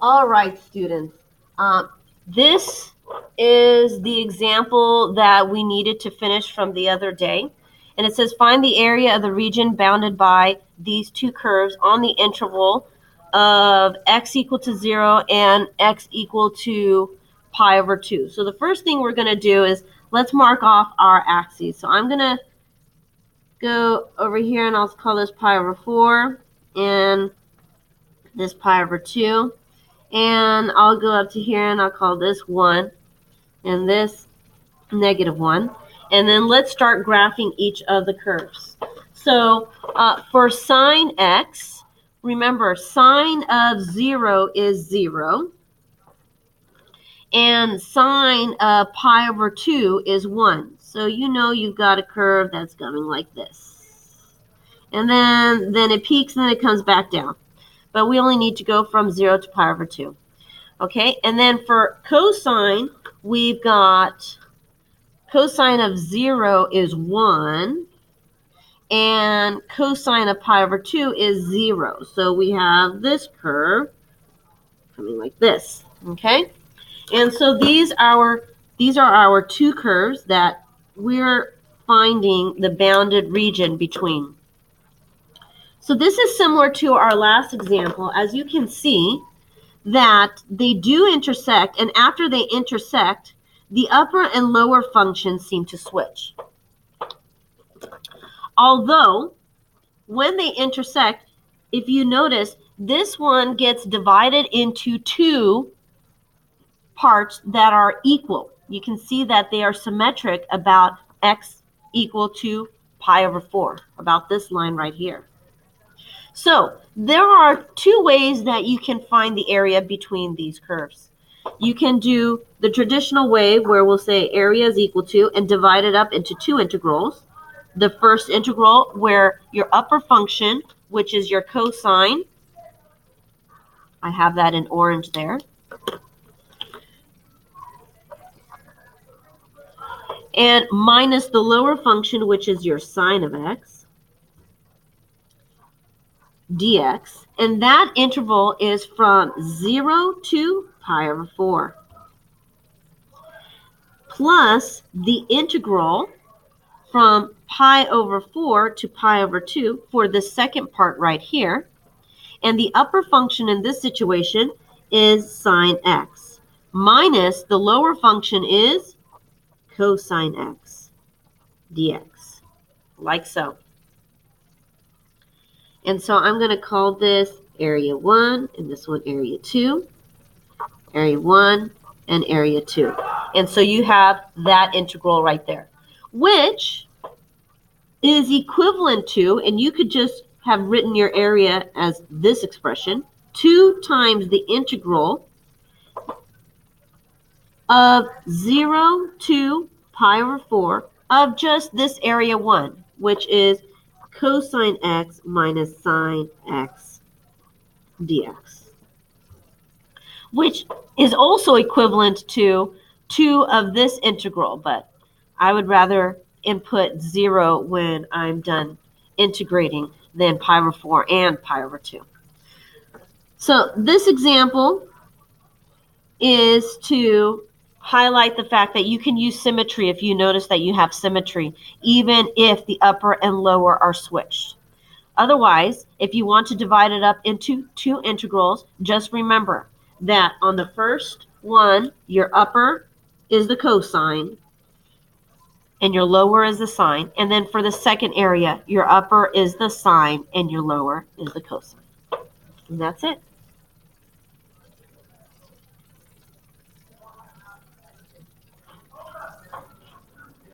All right, students. This is the example that we needed to finish from the other day. And it says, find the area of the region bounded by these two curves on the interval of x equal to 0 and x equal to pi over 2. So the first thing we're going to do is let's mark off our axes. So I'm going to go over here and I'll call this pi over 4 and this pi over 2. And I'll go up to here and I'll call this 1 and this -1. And then let's start graphing each of the curves. So for sine x, remember sine of 0 is 0. And sine of pi over 2 is 1. So you know you've got a curve that's going like this. And then it peaks and then it comes back down. But we only need to go from 0 to pi over 2. Okay, and then for cosine, we've got cosine of 0 is 1, and cosine of pi over 2 is 0. So we have this curve coming like this, okay? And so these are our two curves that we're finding the bounded region between. So this is similar to our last example. As you can see, that they do intersect, and after they intersect, the upper and lower functions seem to switch. Although, when they intersect, if you notice, this one gets divided into two parts that are equal. You can see that they are symmetric about x equal to pi over 4, about this line right here. So there are two ways that you can find the area between these curves. You can do the traditional way where we'll say area is equal to and divide it up into two integrals. The first integral where your upper function, which is your cosine, I have that in orange there, and minus the lower function, which is your sine of x, dx, and that interval is from 0 to pi over 4, plus the integral from pi over 4 to pi over 2 for the second part right here, and the upper function in this situation is sine x, minus the lower function is cosine x dx, like so. And so I'm going to call this area 1, and this one area 2, area 1, and area 2. And so you have that integral right there, which is equivalent to, and you could just have written your area as this expression, 2 times the integral of 0 to pi over 4 of just this area 1, which is cosine x minus sine x dx, which is also equivalent to 2 of this integral, but I would rather input 0 when I'm done integrating than pi over 4 and pi over 2. So this example is to highlight the fact that you can use symmetry if you notice that you have symmetry, even if the upper and lower are switched. Otherwise, if you want to divide it up into two integrals, just remember that on the first one, your upper is the cosine and your lower is the sine. And then for the second area, your upper is the sine and your lower is the cosine. And that's it.